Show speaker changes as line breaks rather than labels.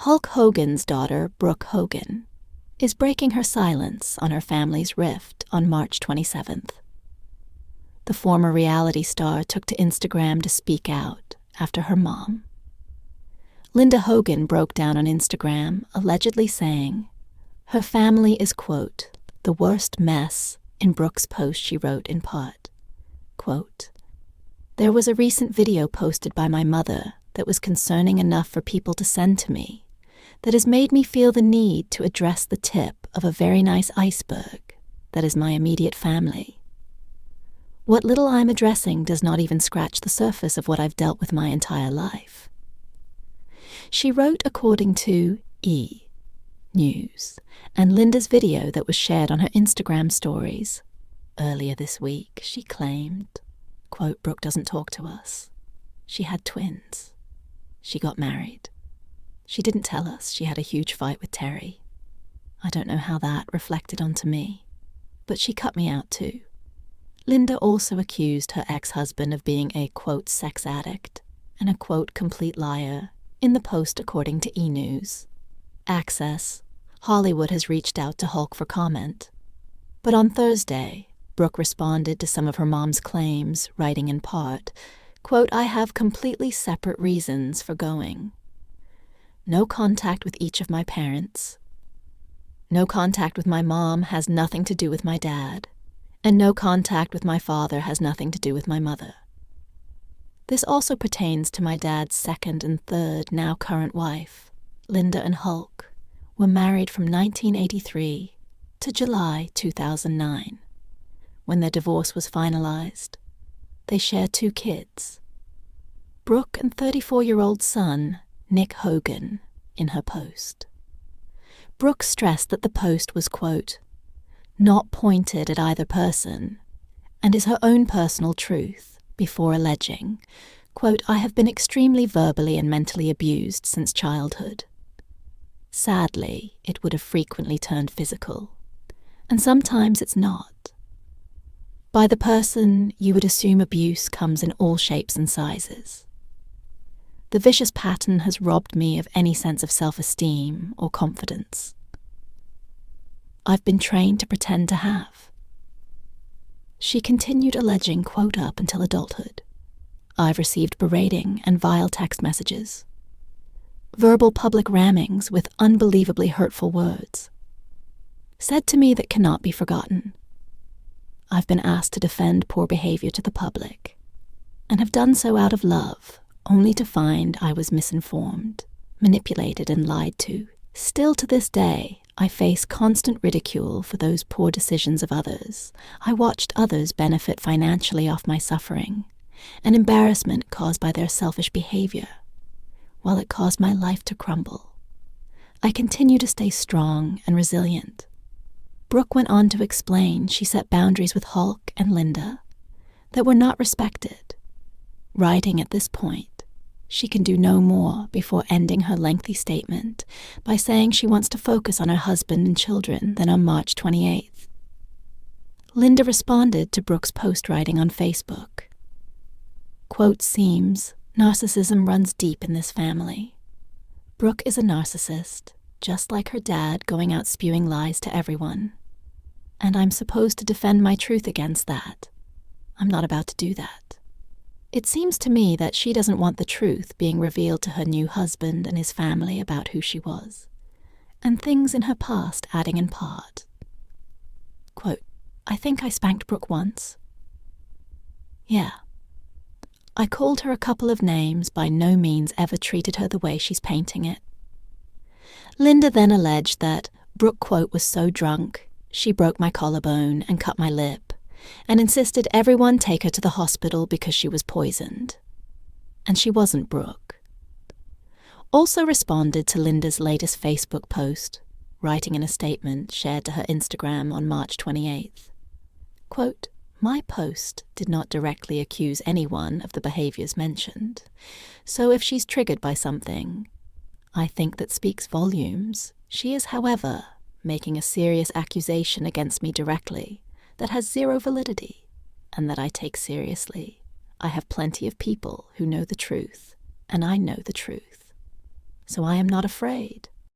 Hulk Hogan's daughter, Brooke Hogan, is breaking her silence on her family's rift on March 27th. The former reality star took to Instagram to speak out after her mom. Linda Hogan broke down on Instagram, allegedly saying, her family is, quote, the worst mess, in Brooke's post she wrote in part, quote, there was a recent video posted by my mother that was concerning enough for people to send to me that has made me feel the need to address the tip of a very nice iceberg that is my immediate family. What little I'm addressing does not even scratch the surface of what I've dealt with my entire life. She wrote according to E! News and Linda's video that was shared on her Instagram stories. Earlier this week, she claimed, quote, Brooke doesn't talk to us. She had twins. She got married. She didn't tell us she had a huge fight with Terry. I don't know how that reflected onto me, but she cut me out too. Linda also accused her ex-husband of being a, quote, sex addict and a, quote, complete liar in the post according to E! News. Access, Hollywood has reached out to Hulk for comment. But on Thursday, Brooke responded to some of her mom's claims, writing in part, quote, I have completely separate reasons for going. No contact with each of my parents. No contact with my mom has nothing to do with my dad. And no contact with my father has nothing to do with my mother. This also pertains to my dad's second and third, now current wife. Linda and Hulk were married from 1983 to July 2009. When their divorce was finalized, they share 2 kids, Brooke and 34-year-old son, Nick Hogan, in her post. Brooke stressed that the post was, quote, not pointed at either person, and is her own personal truth, before alleging, quote, I have been extremely verbally and mentally abused since childhood. Sadly, it would have frequently turned physical, and sometimes it's not. By the person, you would assume abuse comes in all shapes and sizes. The vicious pattern has robbed me of any sense of self-esteem or confidence. I've been trained to pretend to have. She continued alleging, quote, up until adulthood. I've received berating and vile text messages. Verbal public rammings with unbelievably hurtful words. Said to me that cannot be forgotten. I've been asked to defend poor behavior to the public, and have done so out of love, only to find I was misinformed, manipulated and lied to. Still to this day, I face constant ridicule for those poor decisions of others. I watched others benefit financially off my suffering, and embarrassment caused by their selfish behavior, while it caused my life to crumble. I continue to stay strong and resilient. Brooke went on to explain she set boundaries with Hulk and Linda that were not respected, writing at this point, she can do no more before ending her lengthy statement by saying she wants to focus on her husband and children than on March 28th. Linda responded to Brooke's post writing on Facebook. Quote, seems narcissism runs deep in this family. Brooke is a narcissist, just like her dad going out spewing lies to everyone. And I'm supposed to defend my truth against that. I'm not about to do that. It seems to me that she doesn't want the truth being revealed to her new husband and his family about who she was, and things in her past adding in part. Quote, I think I spanked Brooke once. Yeah. I called her a couple of names, by no means ever treated her the way she's painting it. Linda then alleged that Brooke, quote, was so drunk, she broke my collarbone and cut my lip, and insisted everyone take her to the hospital because she was poisoned. And she wasn't Brooke. Also responded to Linda's latest Facebook post, writing in a statement shared to her Instagram on March 28th. Quote, my post did not directly accuse anyone of the behaviors mentioned, so if she's triggered by something, I think that speaks volumes. She is, however, making a serious accusation against me directly that has zero validity, and that I take seriously. I have plenty of people who know the truth, and I know the truth. so I am not afraid.